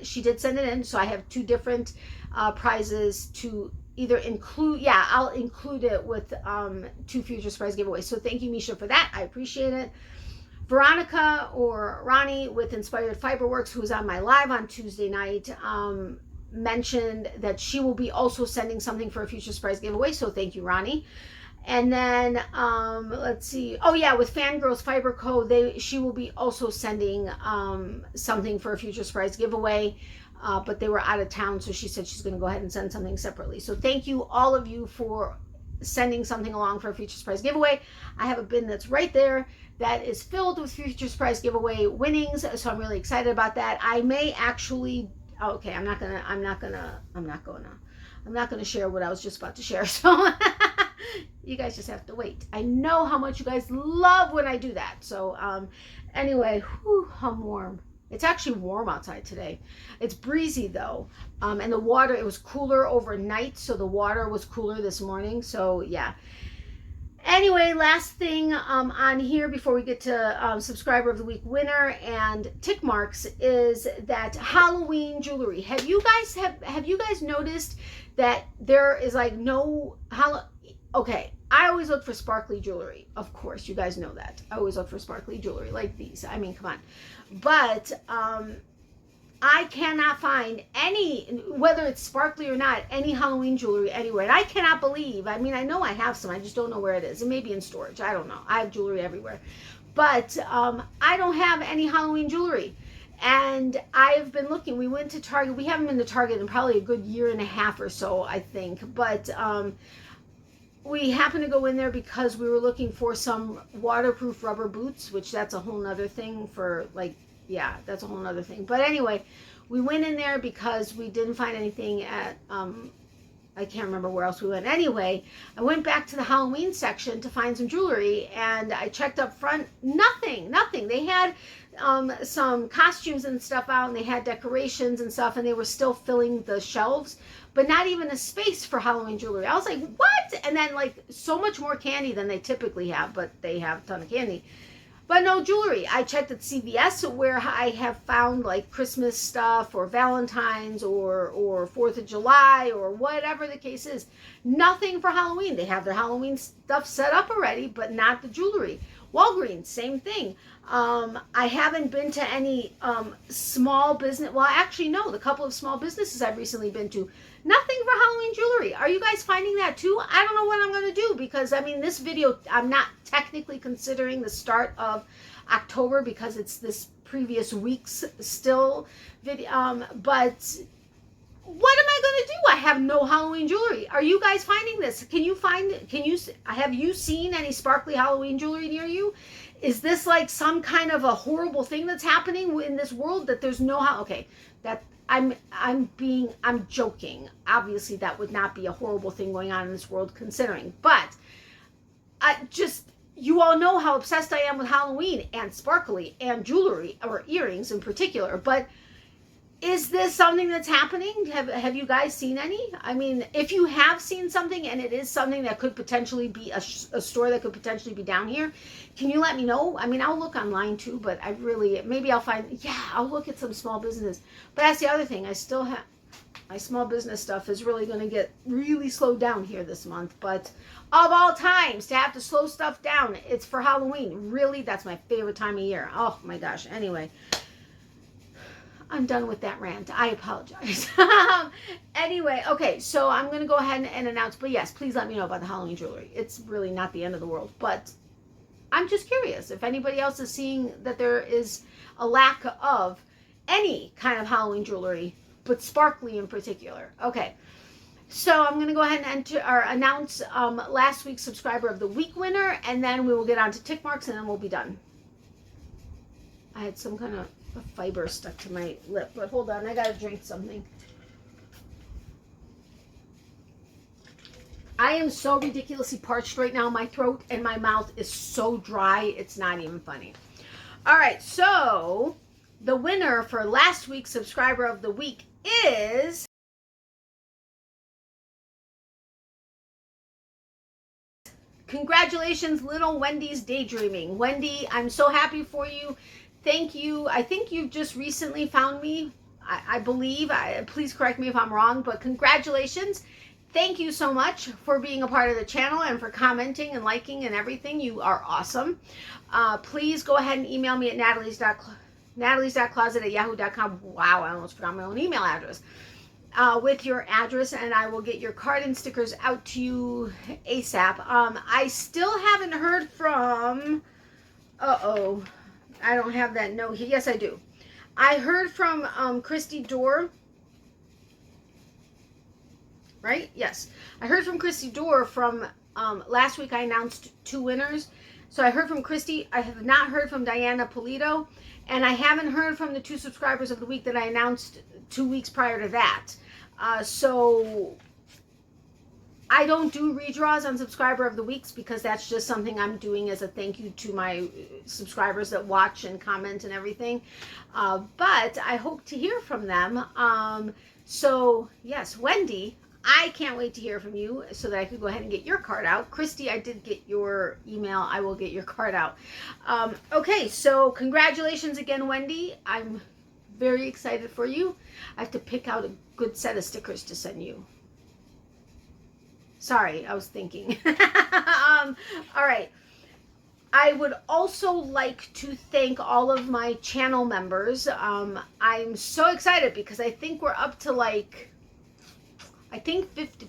she did send it in, so I have 2 different prizes to either include. I'll include it with 2 Future Surprise giveaways. So thank you, Misha, for that. I appreciate it. Veronica, or Ronnie with Inspired Fiberworks, who was on my live on Tuesday night, mentioned that she will be also sending something for a Future Surprise giveaway. So thank you, Ronnie. And then let's see. Oh yeah, with Fangirls Fiber Co. She will be also sending something for a Future Surprise giveaway. But they were out of town, so she said she's going to go ahead and send something separately. So thank you, all of you, for sending something along for a Future Surprise giveaway. I have a bin that's right there that is filled with Future Surprise giveaway winnings, so I'm really excited about that. I may actually, okay, I'm not gonna share what I was just about to share. So You guys just have to wait. I know how much you guys love when I do that. So anyway, whew, I'm warm. It's actually warm outside today. It's breezy though. And the water, it was cooler overnight, so the water was cooler this morning. So yeah. Anyway, last thing on here before we get to subscriber of the week winner and tick marks is that Halloween jewelry. Have you guys noticed that there is like no okay, I always look for sparkly jewelry. Of course, you guys know that. I always look for sparkly jewelry like these. I mean, come on. But I cannot find any, whether it's sparkly or not, any Halloween jewelry anywhere. And I cannot believe, I mean, I know I have some, I just don't know where it is. It may be in storage, I don't know. I have jewelry everywhere. But I don't have any Halloween jewelry. And I've been looking, we went to Target, we haven't been to Target in probably a good year and a half or so, I think. But we happened to go in there because we were looking for some waterproof rubber boots, which that's a whole nother thing for like, yeah, that's a whole nother thing. But anyway, we went in there because we didn't find anything at, I can't remember where else we went. Anyway, I went back to the Halloween section to find some jewelry, and I checked up front, nothing. They had some costumes and stuff out, and they had decorations and stuff, and they were still filling the shelves, but not even a space for Halloween jewelry. I was like, what? And then like so much more candy than they typically have, but they have a ton of candy. But no jewelry. I checked at CVS where I have found like Christmas stuff or Valentine's or 4th of July or whatever the case is. Nothing for Halloween. They have their Halloween stuff set up already, but not the jewelry. Walgreens, same thing. I haven't been to any small business. Well, actually, no. The couple of small businesses I've recently been to, nothing for Halloween jewelry. Are you guys finding that too? I don't know what I'm going to do because, I mean, this video, I'm not technically considering the start of October because it's this previous week's still video. But what am I going to do? I have no Halloween jewelry. Are you guys finding this? Have you seen any sparkly Halloween jewelry near you? Is this like some kind of a horrible thing that's happening in this world that there's no okay, that I'm joking. Obviously that would not be a horrible thing going on in this world considering, but you all know how obsessed I am with Halloween and sparkly and jewelry, or earrings in particular, but is this something that's happening? Have you guys seen any? I mean, if you have seen something and it is something that could potentially be a store that could potentially be down here, can you let me know? I mean, I'll look online too, but maybe I'll find, I'll look at some small business. But that's the other thing. I still have, my small business stuff is really going to get really slowed down here this month. But of all times to have to slow stuff down, it's for Halloween. Really, that's my favorite time of year. Oh my gosh. Anyway. I'm done with that rant. I apologize. Anyway, okay, so I'm going to go ahead and announce, but yes, please let me know about the Halloween jewelry. It's really not the end of the world, but I'm just curious if anybody else is seeing that there is a lack of any kind of Halloween jewelry, but sparkly in particular. Okay, so I'm going to go ahead and announce last week's subscriber of the week winner, and then we will get on to tick marks, and then we'll be done. I had some kind of a fiber stuck to my lip, but hold on, I gotta drink something. I am so ridiculously parched right now. My throat and my mouth is so dry, it's not even funny. All right, so the winner for last week's subscriber of the week is congratulations, little Wendy's Daydreaming. Wendy, I'm so happy for you. Thank you. I think you just recently found me, I believe. Please correct me if I'm wrong, but congratulations. Thank you so much for being a part of the channel and for commenting and liking and everything. You are awesome. Please go ahead and email me at natalies.closet@yahoo.com. Wow, I almost forgot my own email address. With your address, and I will get your card and stickers out to you ASAP. I still haven't heard from, I don't have that note here. Yes, I do. I heard from Christy Dorr. Right? Yes. I heard from Christy Dorr from last week. I announced 2 winners. So I heard from Christy. I have not heard from Diana Polito. And I haven't heard from the 2 subscribers of the week that I announced 2 weeks prior to that. So I don't do redraws on subscriber of the weeks because that's just something I'm doing as a thank you to my subscribers that watch and comment and everything. But I hope to hear from them. So yes, Wendy, I can't wait to hear from you so that I could go ahead and get your card out. Christy, I did get your email. I will get your card out. Okay, so congratulations again, Wendy. I'm very excited for you. I have to pick out a good set of stickers to send you. Sorry, I was thinking. All right. I would also like to thank all of my channel members. I'm so excited because I think we're up to like,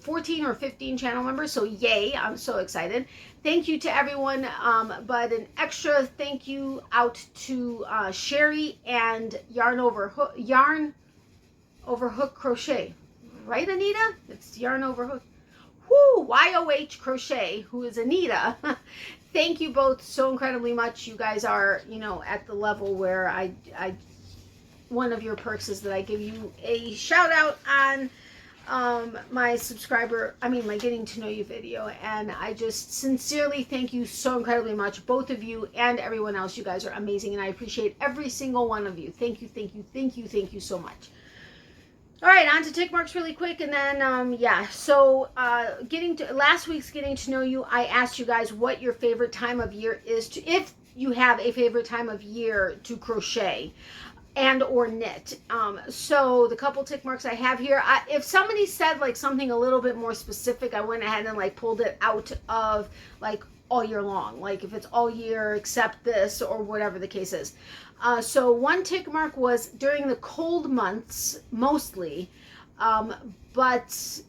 14 or 15 channel members. So yay, I'm so excited. Thank you to everyone. But an extra thank you out to Sherri and Yarn Over Hook Crochet. Right, Anita? It's Yarn Over Hook. Whoo, Y.O.H Crochet, who is Anita. Thank you both so incredibly much. You guys are, you know, at the level where I one of your perks is that I give you a shout out on my my getting to know you video, and I just sincerely thank you so incredibly much, both of you and everyone else. You guys are amazing, and I appreciate every single one of you. Thank you, thank you, thank you, thank you so much. All right, on to tick marks really quick, and then yeah. So getting to last week's getting to know you, I asked you guys what your favorite time of year is to, if you have a favorite time of year to crochet and or knit. So the couple tick marks I have here, if somebody said like something a little bit more specific, I went ahead and like pulled it out of like all year long, like if it's all year except this or whatever the case is. So one tick mark was during the cold months mostly, but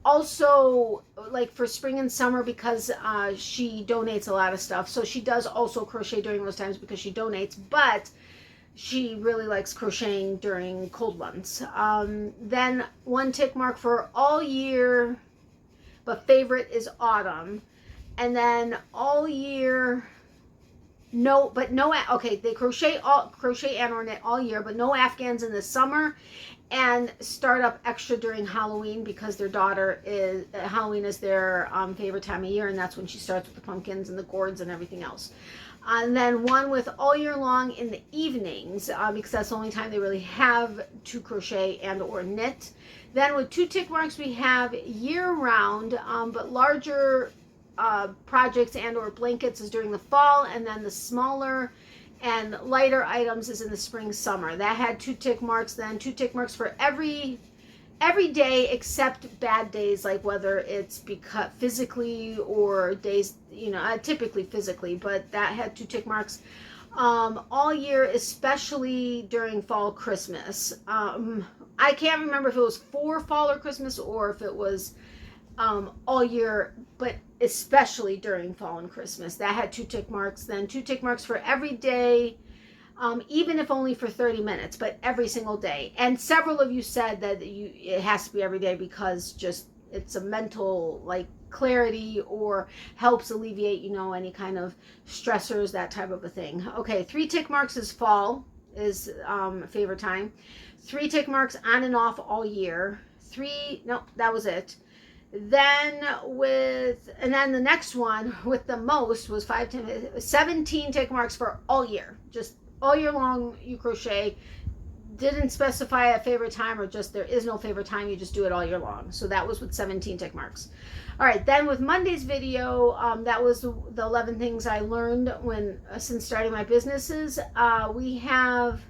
also like for spring and summer because she donates a lot of stuff. So she does also crochet during those times because she donates, but she really likes crocheting during cold months. Then one tick mark for all year, but favorite is autumn. And then all year, okay, they crochet and or knit all year, but no Afghans in the summer, and start up extra during Halloween because their daughter is, Halloween is their favorite time of year, and that's when she starts with the pumpkins and the gourds and everything else. And then one with all year long in the evenings, because that's the only time they really have to crochet and or knit. Then with two tick marks, we have year round, but larger projects and or blankets is during the fall, and then the smaller and lighter items is in the spring summer. That had two tick marks. Then two tick marks for every day except bad days, like whether it's because physically or days, you know, typically physically, but that had two tick marks. All year, especially during fall, Christmas. I can't remember if it was for fall or Christmas or if it was all year, but especially during fall and Christmas. That had two tick marks. Then two tick marks for every day, even if only for 30 minutes, but every single day. And several of you said that it has to be every day because just it's a mental like clarity or helps alleviate, you know, any kind of stressors, that type of a thing. Okay, three tick marks is fall is favorite time. Three tick marks on and off all year. That was it. Then the next one with the most was 17 tick marks for all year. Just all year long you crochet. Didn't specify a favorite time or just there is no favorite time. You just do it all year long. So that was with 17 tick marks. All right, then with Monday's video, that was the 11 things I learned since starting my businesses. We have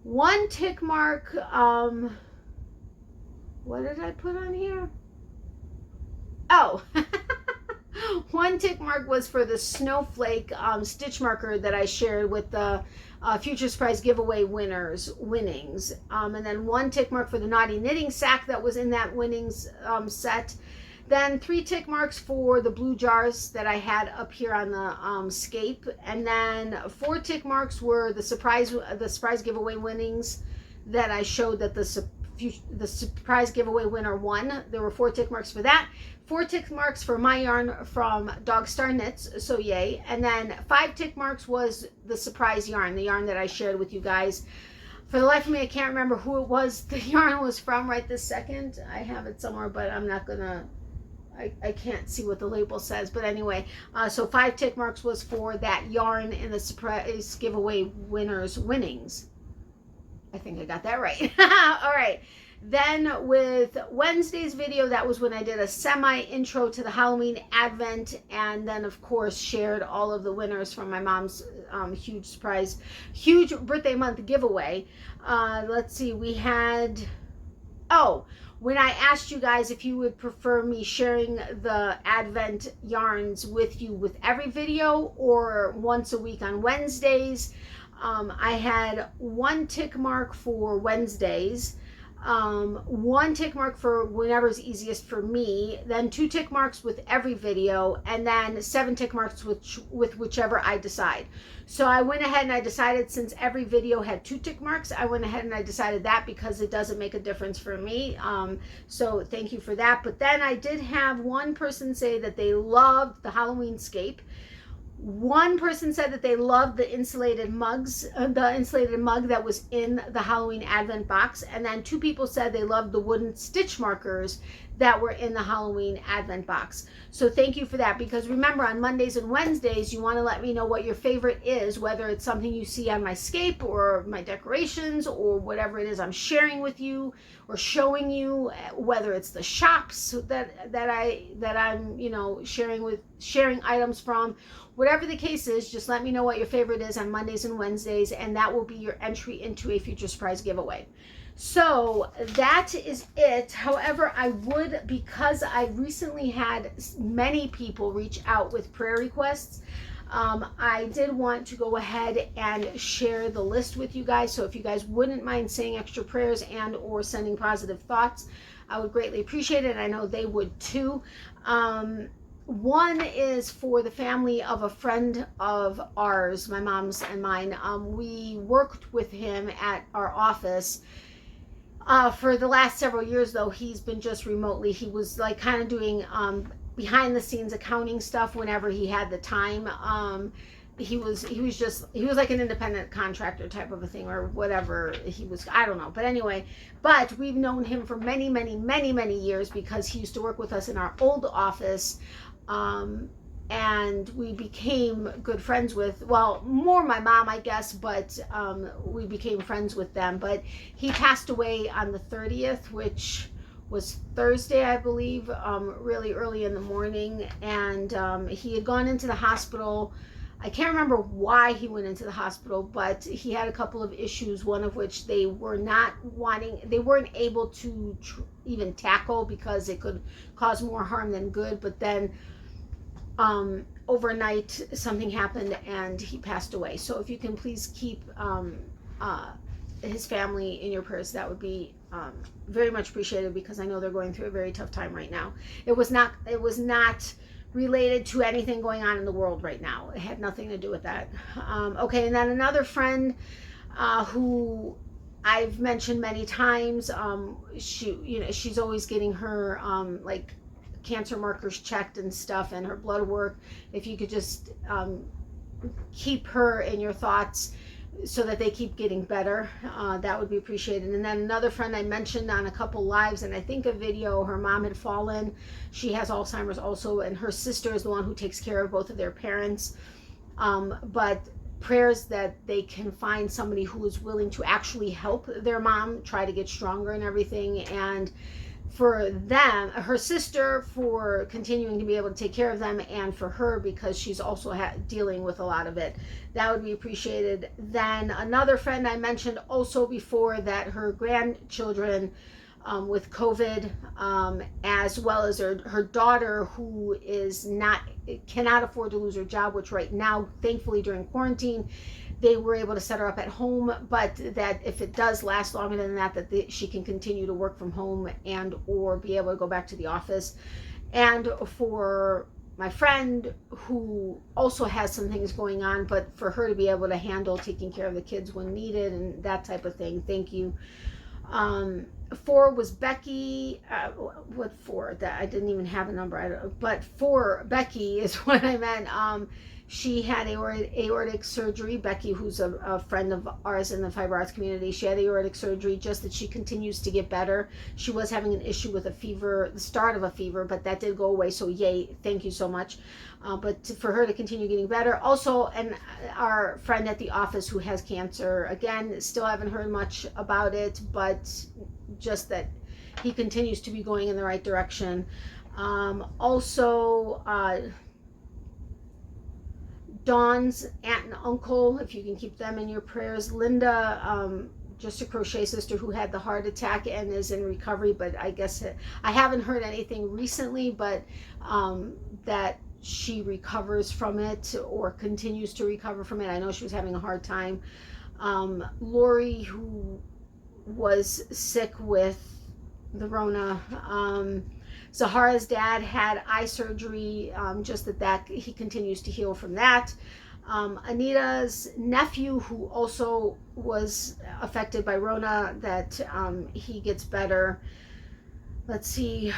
one tick mark. What did I put on here? Oh, one tick mark was for the snowflake stitch marker that I shared with the Future Surprise giveaway winnings. And then one tick mark for the naughty knitting sack that was in that winnings set. Then three tick marks for the blue jars that I had up here on the scape. And then four tick marks were the surprise giveaway winnings that I showed that the surprise giveaway winner won. There were four tick marks for that. Four tick marks for my yarn from Dog Star Knits, so yay. And then 5 tick marks was the surprise yarn, the yarn that I shared with you guys For the life of me, I can't remember who it was the yarn was from right this second. I have it somewhere, but I'm not gonna, I can't see what the label says. But anyway, so 5 tick marks was for that yarn in the surprise giveaway winnings. I think I got that right. All right. Then with Wednesday's video, that was when I did a semi intro to the Halloween Advent, and then of course shared all of the winners from my mom's huge surprise, huge birthday month giveaway. Let's see, we had, oh, when I asked you guys if you would prefer me sharing the Advent yarns with you with every video or once a week on Wednesdays, I had 1 tick mark for Wednesdays, 1 tick mark for whenever's easiest for me, then 2 tick marks with every video, and then 7 tick marks with whichever I decide. So I went ahead and I decided, since every video had 2 tick marks, I went ahead and I decided that because it doesn't make a difference for me. So thank you for that. But then I did have one person say that they loved the Halloween scape. One person said that they loved the insulated mugs, the insulated mug that was in the Halloween Advent box. And then 2 people said they loved the wooden stitch markers that were in the Halloween Advent box. So thank you for that, because remember, on Mondays and Wednesdays, you want to let me know what your favorite is, whether it's something you see on my scape or my decorations or whatever it is I'm sharing with you or showing you, whether it's the shops that I'm, you know, sharing items from. Whatever the case is, just let me know what your favorite is on Mondays and Wednesdays, and that will be your entry into a future surprise giveaway. So that is it. However, I would, because I recently had many people reach out with prayer requests, I did want to go ahead and share the list with you guys. So if you guys wouldn't mind saying extra prayers and or sending positive thoughts, I would greatly appreciate it. I know they would too. One is for the family of a friend of ours, my mom's and mine. We worked with him at our office. For the last several years, though, he's been just remotely. He was like kind of doing behind the scenes accounting stuff whenever he had the time. He was like an independent contractor type of a thing, or whatever he was, I don't know. But anyway, but we've known him for many, many, many, many years, because he used to work with us in our old office. And we became good friends with, well, more my mom, I guess, but we became friends with them. But he passed away on the 30th, which was Thursday, I believe, really early in the morning. And he had gone into the hospital. I can't remember why he went into the hospital, but he had a couple of issues, one of which they weren't able to even tackle because it could cause more harm than good. But then overnight something happened and he passed away. So if you can please keep his family in your prayers, that would be very much appreciated, because I know they're going through a very tough time right now. It was not related to anything going on in the world right now. It had nothing to do with that. Okay, and then another friend who I've mentioned many times, she's always getting her like cancer markers checked and stuff, and her blood work. If you could just keep her in your thoughts so that they keep getting better, that would be appreciated. And then another friend I mentioned on a couple lives, and I think a video, her mom had fallen. She has Alzheimer's also, and her sister is the one who takes care of both of their parents. But prayers that they can find somebody who is willing to actually help their mom try to get stronger and everything, and for them, her sister, for continuing to be able to take care of them, and for her because she's also dealing with a lot of it. That would be appreciated. Then another friend I mentioned also before, that her grandchildren with COVID, as well as her daughter, who cannot afford to lose her job, which right now, thankfully during quarantine, they were able to set her up at home, but that if it does last longer than that, she can continue to work from home and or be able to go back to the office. And for my friend who also has some things going on, but for her to be able to handle taking care of the kids when needed and that type of thing. Thank you. 4 was Becky. What 4? That I didn't even have a number. But 4, Becky is what I meant. She had aortic surgery. Becky, who's a friend of ours in the fiber arts community, she had aortic surgery, just that she continues to get better. She was having an issue with a fever, the start of a fever, but that did go away, so yay, thank you so much. But for her to continue getting better. Also, and our friend at the office who has cancer, again, still haven't heard much about it, but just that he continues to be going in the right direction. Also, Dawn's aunt and uncle, if you can keep them in your prayers. Linda, just a crochet sister who had the heart attack and is in recovery, but I guess I haven't heard anything recently, but that she recovers from it or continues to recover from it. I know she was having a hard time. Lori, who was sick with the Rona. Zahara's dad had eye surgery, just that he continues to heal from that. Anita's nephew, who also was affected by Rona, that he gets better. Let's see,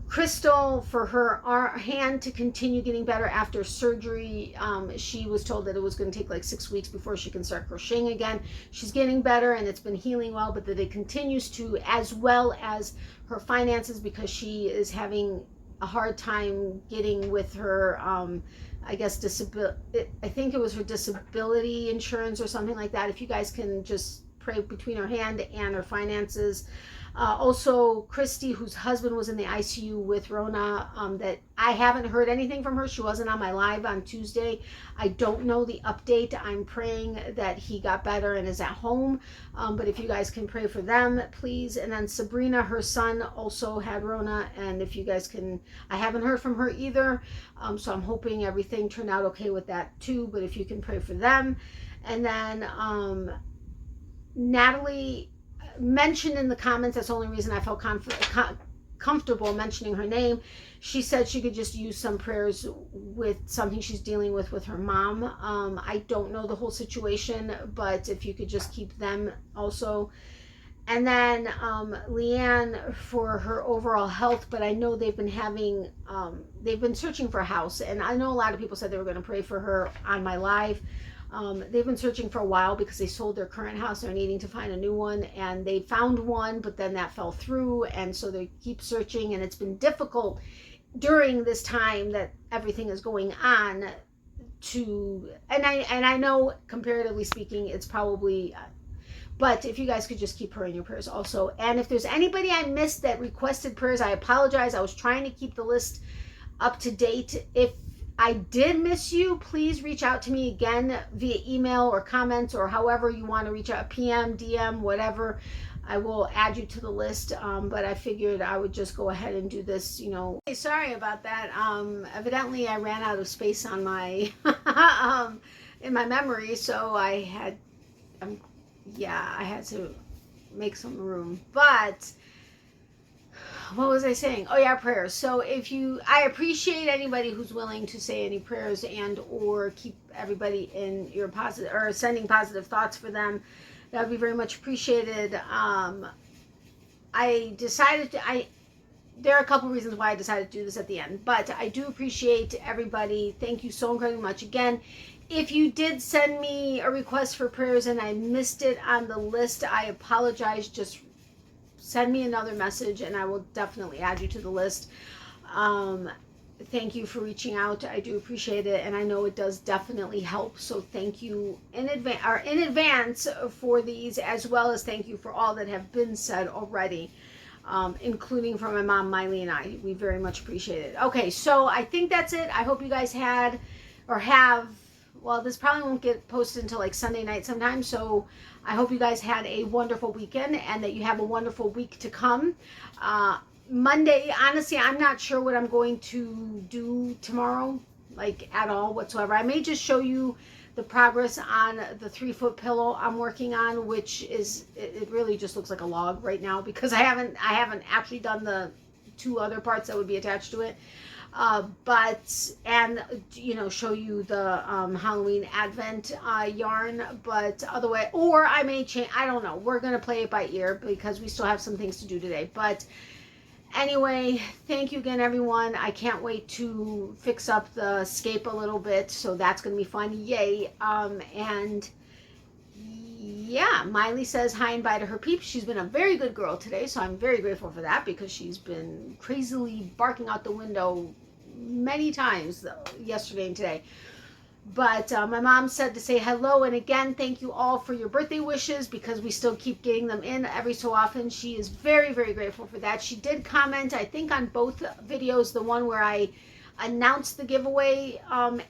Crystal, for her hand to continue getting better after surgery. She was told that it was going to take like 6 weeks before she can start crocheting again. She's getting better and it's been healing well, but that it continues to, as well as her finances, because she is having a hard time getting with her, I guess, I think it was her disability insurance or something like that. If you guys can just pray between her hand and her finances. Also, Christy, whose husband was in the ICU with Rona, that I haven't heard anything from her. She wasn't on my live on Tuesday. I don't know the update. I'm praying that he got better and is at home. But if you guys can pray for them, please. And then Sabrina, her son, also had Rona. And if you guys can, I haven't heard from her either. So I'm hoping everything turned out okay with that too. But if you can pray for them. And then Natalie mentioned in the comments, that's the only reason I felt comfortable mentioning her name. She said she could just use some prayers with something she's dealing with her mom. I don't know the whole situation, but if you could just keep them also. And then Leanne for her overall health, but I know they've been searching for a house, and I know a lot of people said they were going to pray for her on my live. They've been searching for a while because they sold their current house. They're needing to find a new one, and they found one, but then that fell through, and so they keep searching, and it's been difficult during this time that everything is going on and I know, comparatively speaking, it's probably, but if you guys could just keep her in your prayers also. And if there's anybody I missed that requested prayers, I apologize. I was trying to keep the list up to date. If I did miss you, please reach out to me again via email or comments or however you want to reach out, PM, DM, whatever. I will add you to the list, but I figured I would just go ahead and do this, Hey, sorry about that. Evidently I ran out of space on my, in my memory, so I had to make some room. But what was I saying? Oh yeah, prayers. So I appreciate anybody who's willing to say any prayers and or keep everybody in your positive, or sending positive thoughts for them. That would be very much appreciated. I decided there are a couple reasons why I decided to do this at the end, but I do appreciate everybody. Thank you so incredibly much. Again, if you did send me a request for prayers and I missed it on the list, I apologize. Just send me another message and I will definitely add you to the list. Thank you for reaching out. I do appreciate it, and I know it does definitely help. So thank you in advance for these, as well as thank you for all that have been said already, including from my mom, Miley, and I. We very much appreciate it. Okay, so I think that's it. I hope you guys have, well, this probably won't get posted until like Sunday night sometime, so I hope you guys had a wonderful weekend and that you have a wonderful week to come. Monday, honestly, I'm not sure what I'm going to do tomorrow, like at all whatsoever. I may just show you the progress on the 3-foot pillow I'm working on, which is, it really just looks like a log right now because I haven't actually done the 2 other parts that would be attached to it. Show you the Halloween Advent yarn, but otherwise, or I may change, I don't know. We're going to play it by ear because we still have some things to do today, but Anyway, thank you again, everyone. I can't wait to fix up the scape a little bit, so that's going to be fun. Yay. And yeah, Miley says hi and bye to her peeps. She's been a very good girl today, so I'm very grateful for that because she's been crazily barking out the window many times yesterday and today. But my mom said to say hello, and again, thank you all for your birthday wishes because we still keep getting them in every so often. She is very, very grateful for that. She did comment, I think, on both videos, the one where I announced the giveaway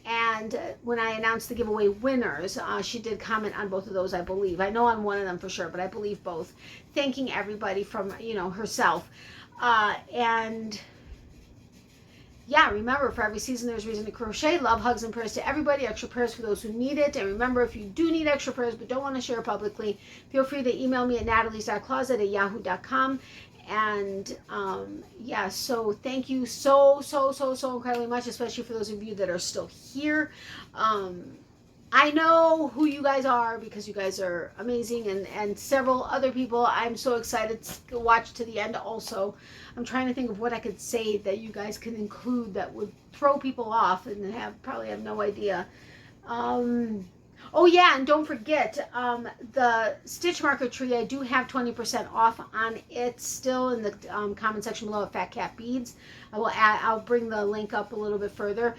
and when I announced the giveaway winners. She did comment on both of those, I believe. I know on one of them for sure, but I believe both. Thanking everybody from, herself. And yeah, remember, for every season there's reason to crochet. Love, hugs, and prayers to everybody. Extra prayers for those who need it. And remember, if you do need extra prayers but don't want to share publicly, feel free to email me at natalies.closet@yahoo.com. And yeah, so thank you so incredibly much, especially for those of you that are still here. I know who you guys are because you guys are amazing, and several other people I'm so excited to watch to the end also. I'm trying to think of what I could say that you guys can include that would throw people off and probably have no idea. Oh yeah, and don't forget, the stitch marker tree, I do have 20% off on it still in the comment section below at Fat Cat Beads. I'll bring the link up a little bit further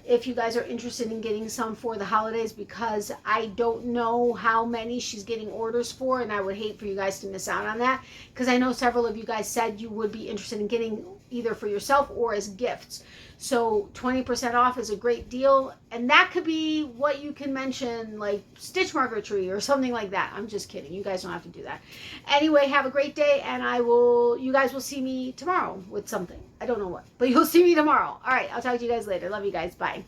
if you guys are interested in getting some for the holidays, because I don't know how many she's getting orders for, and I would hate for you guys to miss out on that, because I know several of you guys said you would be interested in getting either for yourself or as gifts. So 20% off is a great deal, and that could be what you can mention, like stitch marker tree or something like that. I'm just kidding. You guys don't have to do that. Anyway, have a great day, and you guys will see me tomorrow with something. I don't know what, but you'll see me tomorrow. All right, I'll talk to you guys later. Love you guys. Bye.